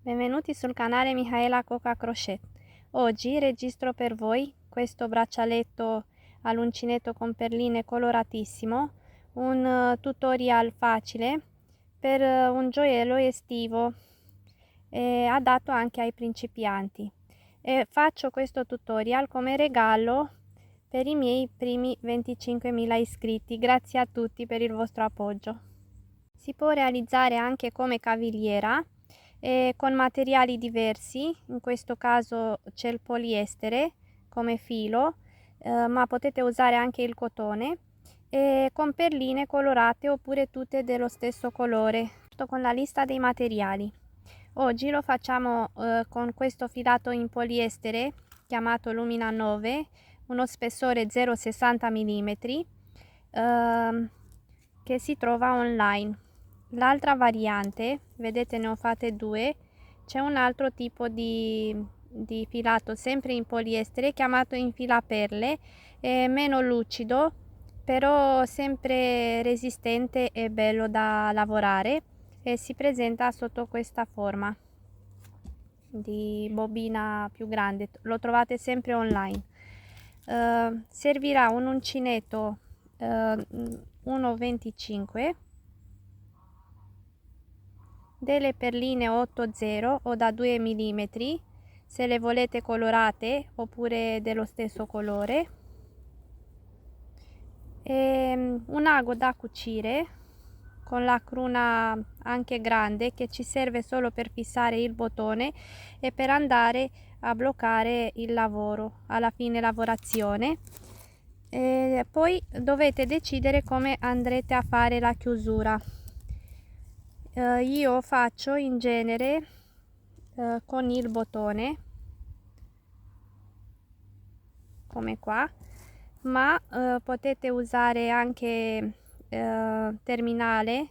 Benvenuti sul canale Mihaela Coca Crochet. Oggi registro per voi questo braccialetto all'uncinetto con perline coloratissimo, un tutorial facile per un gioiello estivo adatto anche ai principianti. E faccio questo tutorial come regalo per i miei primi 25.000 iscritti. Grazie a tutti per il vostro appoggio. Si può realizzare anche come cavigliera con materiali diversi, in questo caso c'è il poliestere come filo, ma potete usare anche il cotone, con perline colorate oppure tutte dello stesso colore. Con la lista dei materiali. Oggi lo facciamo con questo filato in poliestere chiamato Lumina 9, uno spessore 0,60 mm, che si trova online. L'altra variante, vedete ne ho fatte due, c'è un altro tipo di filato sempre in poliestere chiamato infilaperle, è meno lucido però sempre resistente e bello da lavorare e si presenta sotto questa forma di bobina più grande, lo trovate sempre online. Servirà un uncinetto 1,25, delle perline 8,0 o da 2 mm se le volete colorate oppure dello stesso colore, e un ago da cucire con la cruna anche grande che ci serve solo per fissare il bottone e per andare a bloccare il lavoro alla fine lavorazione. E poi dovete decidere come andrete a fare la chiusura. Io faccio in genere con il bottone come qua, ma potete usare anche terminale,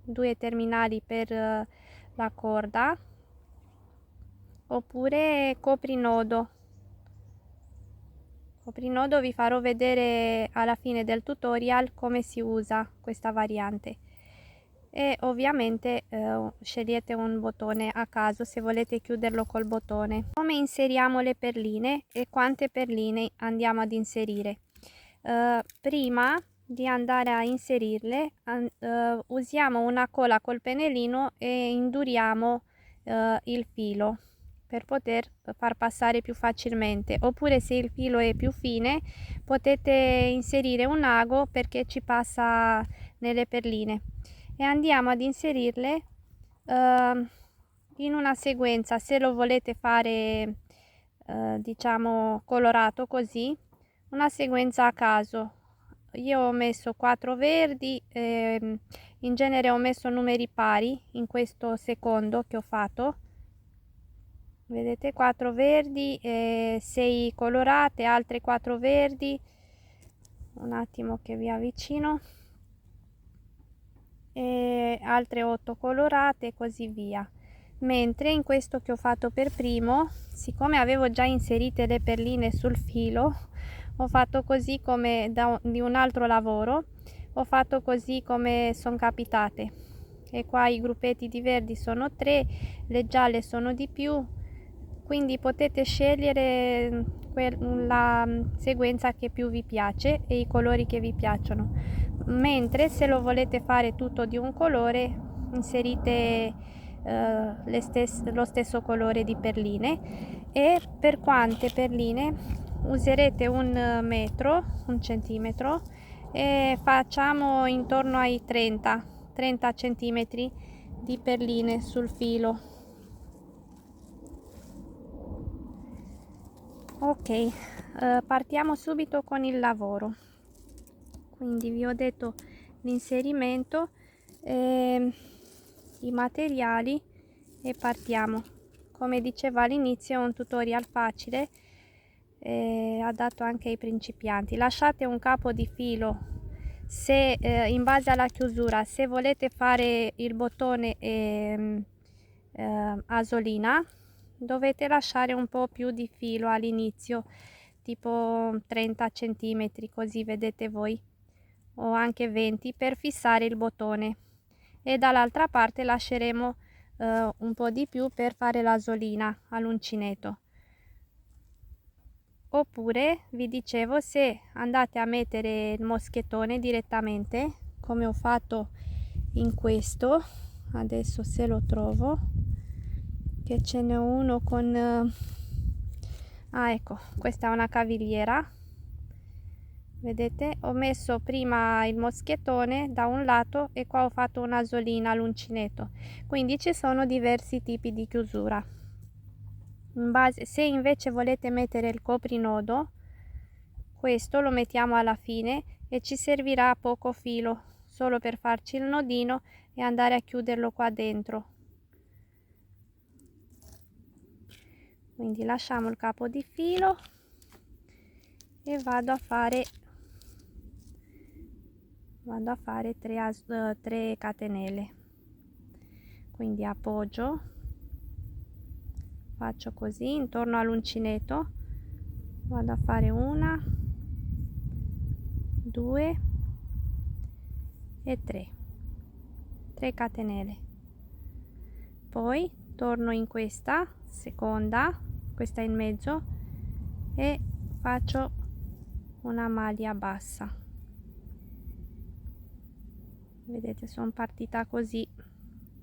due terminali per la corda, oppure coprinodo. Vi farò vedere alla fine del tutorial come si usa questa variante. E ovviamente scegliete un bottone a caso se volete chiuderlo col bottone. Come inseriamo le perline e quante perline andiamo ad inserire? Prima di andare a inserirle usiamo una colla col pennellino e induriamo il filo per poter far passare più facilmente, oppure se il filo è più fine potete inserire un ago perché ci passa nelle perline e andiamo ad inserirle in una sequenza. Se lo volete fare diciamo colorato così, una sequenza a caso. Io ho messo 4 verdi, in genere ho messo numeri pari in questo secondo che ho fatto, vedete, 4 verdi e 6 colorate, altre 4 verdi, un attimo che vi avvicino, e altre 8 colorate e così via. Mentre in questo che ho fatto per primo, siccome avevo già inserite le perline sul filo, ho fatto così come di un altro lavoro, ho fatto così come sono capitate, e qua i gruppetti di verdi sono 3, le gialle sono di più, quindi potete scegliere la sequenza che più vi piace e i colori che vi piacciono. Mentre se lo volete fare tutto di un colore, inserite lo stesso colore di perline. E per quante perline userete un centimetro, e facciamo intorno ai 30 centimetri di perline sul filo. Ok, partiamo subito con il lavoro. Quindi vi ho detto l'inserimento, i materiali, e partiamo. Come dicevo all'inizio è un tutorial facile, adatto anche ai principianti. Lasciate un capo di filo se in base alla chiusura, se volete fare il bottone asolina, dovete lasciare un po' più di filo all'inizio, tipo 30 centimetri, così vedete voi, o anche 20, per fissare il bottone, e dall'altra parte lasceremo un po' di più per fare l'asolina all'uncinetto. Oppure vi dicevo, se andate a mettere il moschettone direttamente, come ho fatto in questo, adesso se lo trovo, che ce n'è uno con ecco, questa è una cavigliera, vedete, ho messo prima il moschettone da un lato e qua ho fatto un'asolina all'uncinetto, quindi ci sono diversi tipi di chiusura. In base, se invece volete mettere il coprinodo, questo lo mettiamo alla fine e ci servirà poco filo, solo per farci il nodino e andare a chiuderlo qua dentro. Quindi lasciamo il capo di filo e vado a fare 3 catenelle. Quindi appoggio, faccio così intorno all'uncinetto, vado a fare 1, 2 e 3 catenelle. Poi torno in questa seconda, questa in mezzo, e faccio una maglia bassa. Vedete, sono partita così.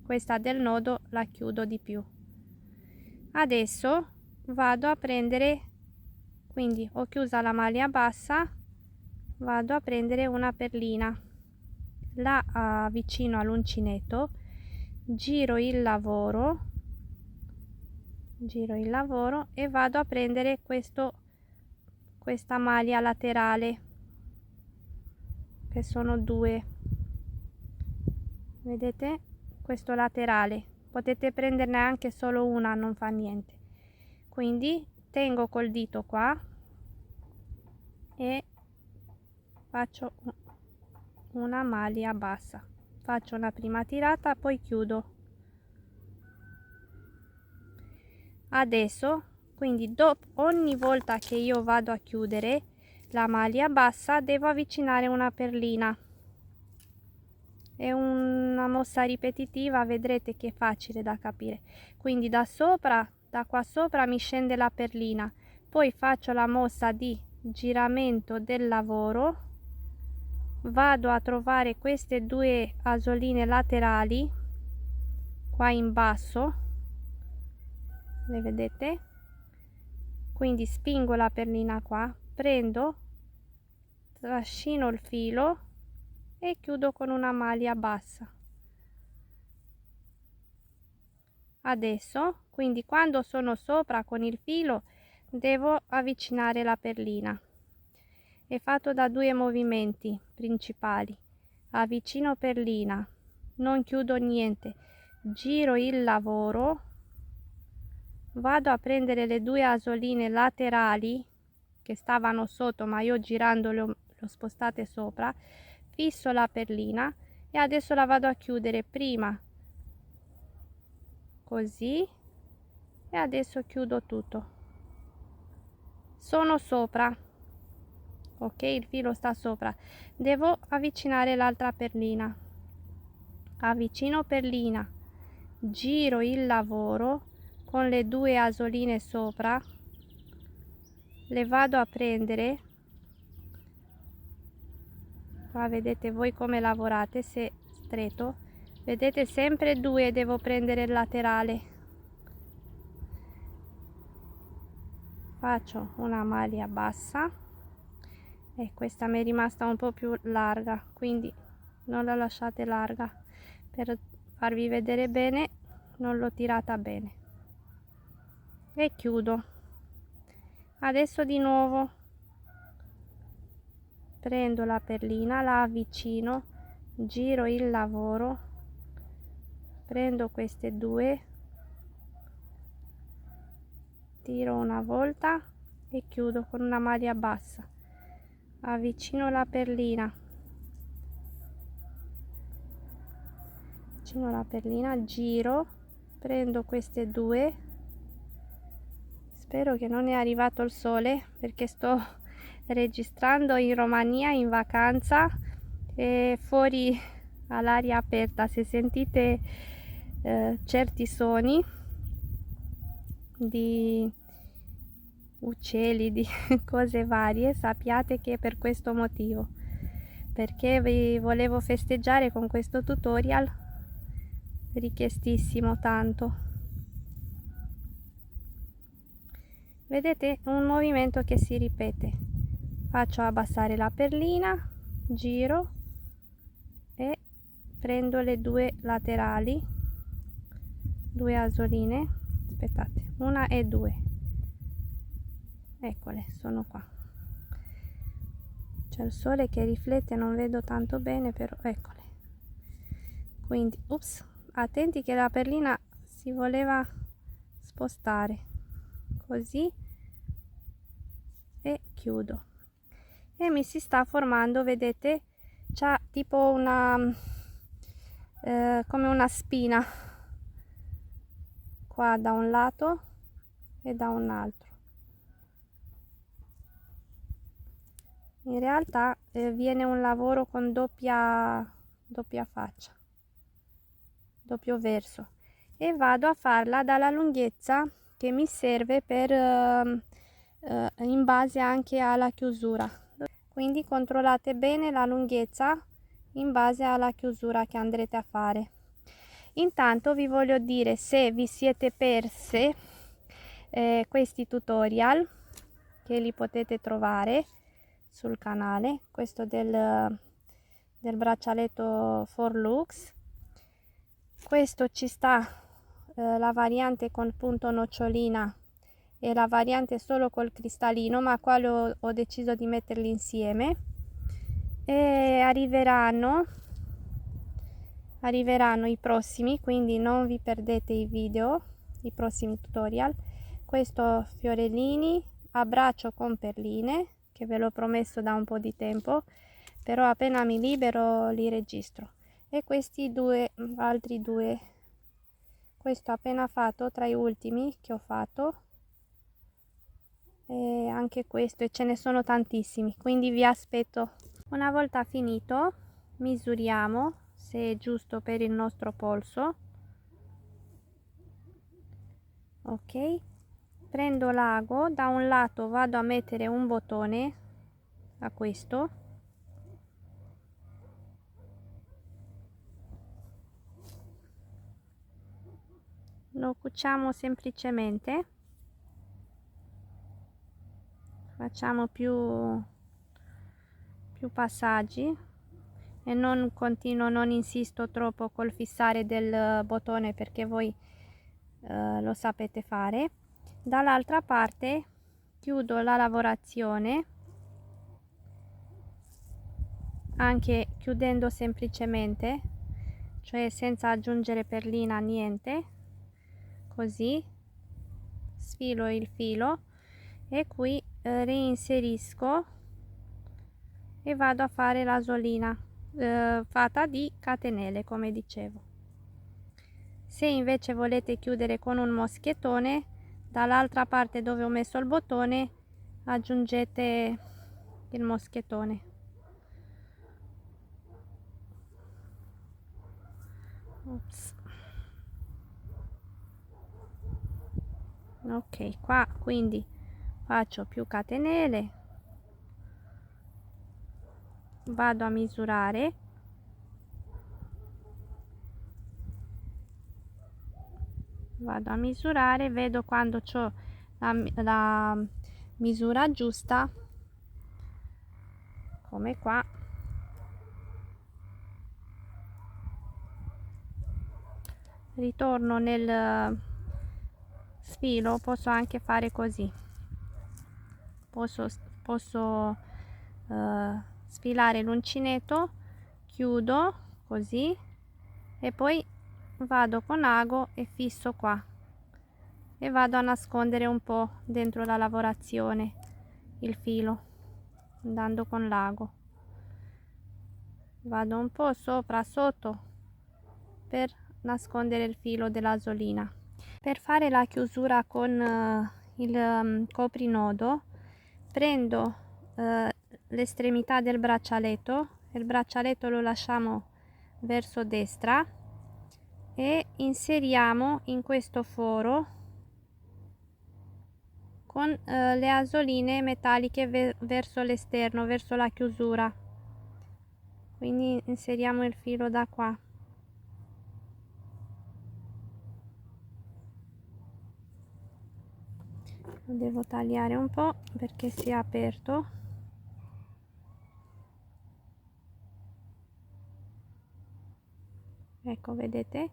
Questa del nodo la chiudo di più. Adesso vado a prendere, quindi ho chiusa la maglia bassa, vado a prendere una perlina, la avvicino all'uncinetto, giro il lavoro e vado a prendere questa maglia laterale, che sono 2, vedete, questo laterale, potete prenderne anche solo una, non fa niente. Quindi tengo col dito qua e faccio una maglia bassa, faccio una prima tirata, poi chiudo. Adesso, quindi dopo, ogni volta che io vado a chiudere la maglia bassa, devo avvicinare una perlina. È una mossa ripetitiva, vedrete che è facile da capire. Quindi da qua sopra mi scende la perlina, poi faccio la mossa di giramento del lavoro, vado a trovare queste 2 asoline laterali qua in basso, le vedete, quindi spingo la perlina qua, prendo, trascino il filo e chiudo con una maglia bassa. Adesso, quindi quando sono sopra con il filo, devo avvicinare la perlina. È fatto da 2 movimenti principali: avvicino perlina, non chiudo niente, giro il lavoro, vado a prendere le 2 asoline laterali che stavano sotto, ma io girando le ho spostate sopra, fisso la perlina e adesso la vado a chiudere prima così e adesso chiudo tutto. Sono sopra, ok, il filo sta sopra, devo avvicinare l'altra perlina, avvicino perlina, giro il lavoro con le 2 asoline sopra, le vado a prendere qua, vedete voi come lavorate, se stretto, vedete, sempre 2 devo prendere il laterale, faccio una maglia bassa e questa mi è rimasta un po' più larga, quindi non la lasciate larga, per farvi vedere bene non l'ho tirata bene, e chiudo. Adesso di nuovo prendo la perlina, la avvicino, giro il lavoro, prendo queste 2, tiro una volta e chiudo con una maglia bassa, avvicino la perlina, giro, prendo queste 2, spero che non è arrivato il sole perché sto registrando in Romania in vacanza e fuori all'aria aperta, se sentite certi suoni di uccelli, di cose varie, sappiate che è per questo motivo, perché vi volevo festeggiare con questo tutorial richiestissimo tanto. Vedete un movimento che si ripete. Faccio abbassare la perlina, giro e prendo le due laterali, due asoline, aspettate, una e due, eccole, sono qua. C'è il sole che riflette, non vedo tanto bene, però eccole. Quindi ups, attenti che la perlina si voleva spostare, così, e chiudo. E mi si sta formando, vedete, c'ha tipo una come una spina qua da un lato e da un altro. In realtà viene un lavoro con doppia faccia, doppio verso, e vado a farla dalla lunghezza che mi serve per in base anche alla chiusura. Quindi controllate bene la lunghezza in base alla chiusura che andrete a fare. Intanto vi voglio dire, se vi siete perse questi tutorial, che li potete trovare sul canale, questo del braccialetto for lux, questo ci sta la variante con punto nocciolina e la variante solo col cristallino, ma qua ho deciso di metterli insieme, e arriveranno i prossimi, quindi non vi perdete i video, i prossimi tutorial. Questo fiorellini a braccio con perline, che ve l'ho promesso da un po' di tempo, però appena mi libero li registro. E questi altri due, questo appena fatto, tra i ultimi che ho fatto, e anche questo, e ce ne sono tantissimi, quindi vi aspetto. Una volta finito misuriamo se è giusto per il nostro polso. Ok, prendo l'ago, da un lato vado a mettere un bottone a questo, lo cuciamo semplicemente, facciamo più passaggi e non continuo, non insisto troppo col fissare del bottone, perché voi lo sapete fare. Dall'altra parte chiudo la lavorazione, anche chiudendo semplicemente, cioè senza aggiungere perlina, niente, così sfilo il filo e qui reinserisco e vado a fare la solina fatta di catenelle, come dicevo. Se invece volete chiudere con un moschettone, dall'altra parte dove ho messo il bottone aggiungete il moschettone. Ops. Ok, qua quindi faccio più catenelle, vado a misurare, vedo quando ho la misura giusta, come qua, ritorno nel sfilo, posso anche fare così, posso sfilare l'uncinetto, chiudo così e poi vado con ago e fisso qua e vado a nascondere un po' dentro la lavorazione il filo, andando con l'ago, vado un po' sopra sotto per nascondere il filo dell'asolina. Per fare la chiusura con il coprinodo prendo l'estremità del braccialetto, il braccialetto lo lasciamo verso destra, e inseriamo in questo foro con le asoline metalliche verso l'esterno, verso la chiusura. Quindi inseriamo il filo da qua. Lo devo tagliare un po' perché si è aperto. Ecco, vedete?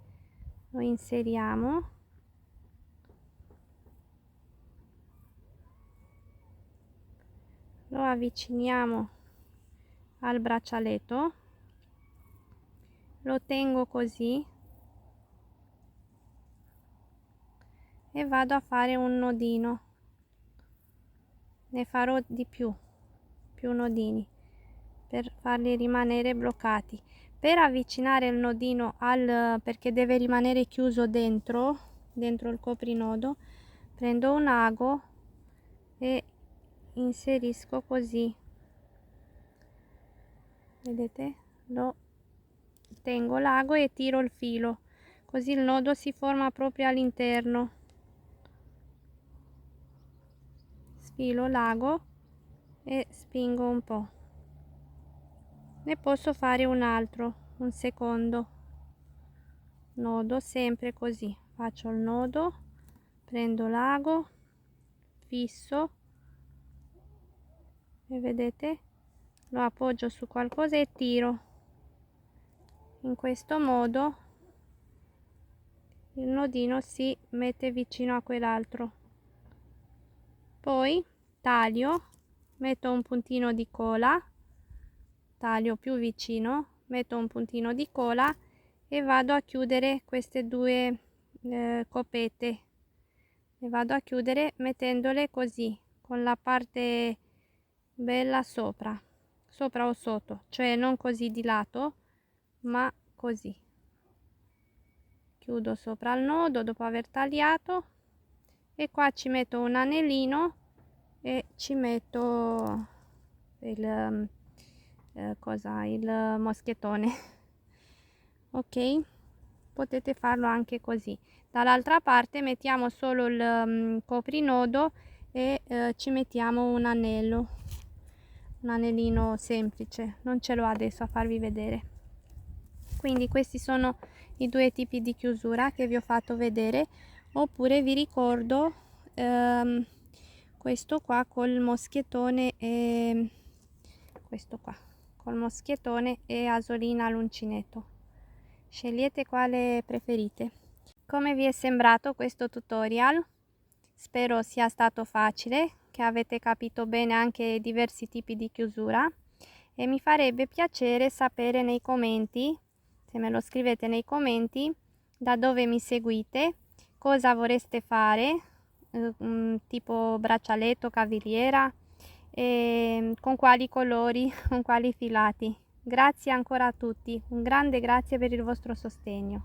Lo inseriamo. Lo avviciniamo al braccialetto, lo tengo così e vado a fare un nodino. Ne farò di più nodini per farli rimanere bloccati. Per avvicinare il nodino perché deve rimanere chiuso dentro il coprinodo, prendo un ago e inserisco così, vedete? Lo tengo l'ago e tiro il filo, così il nodo si forma proprio all'interno. Sfilo l'ago e spingo un po'. Ne posso fare un altro, un secondo nodo, sempre così. Faccio il nodo, prendo l'ago, fisso e vedete, lo appoggio su qualcosa e tiro. In questo modo il nodino si mette vicino a quell'altro. Poi taglio, metto un puntino di cola, taglio più vicino, metto un puntino di cola e vado a chiudere queste due copette. Le vado a chiudere mettendole così, con la parte bella sopra o sotto, cioè non così di lato, ma così. Chiudo sopra il nodo dopo aver tagliato e qua ci metto un anellino e ci metto il il moschettone. Ok, potete farlo anche così. Dall'altra parte mettiamo solo il coprinodo e ci mettiamo un anellino semplice, non ce l'ho adesso a farvi vedere. Quindi questi sono i due tipi di chiusura che vi ho fatto vedere. Oppure vi ricordo questo qua col moschettone e questo qua col moschettone e asolina all'uncinetto. Scegliete quale preferite. Come vi è sembrato questo tutorial? Spero sia stato facile, che avete capito bene anche i diversi tipi di chiusura, e mi farebbe piacere sapere nei commenti, se me lo scrivete nei commenti, da dove mi seguite, cosa vorreste fare, tipo braccialetto, cavigliera, e con quali colori, con quali filati. Grazie ancora a tutti, un grande grazie per il vostro sostegno.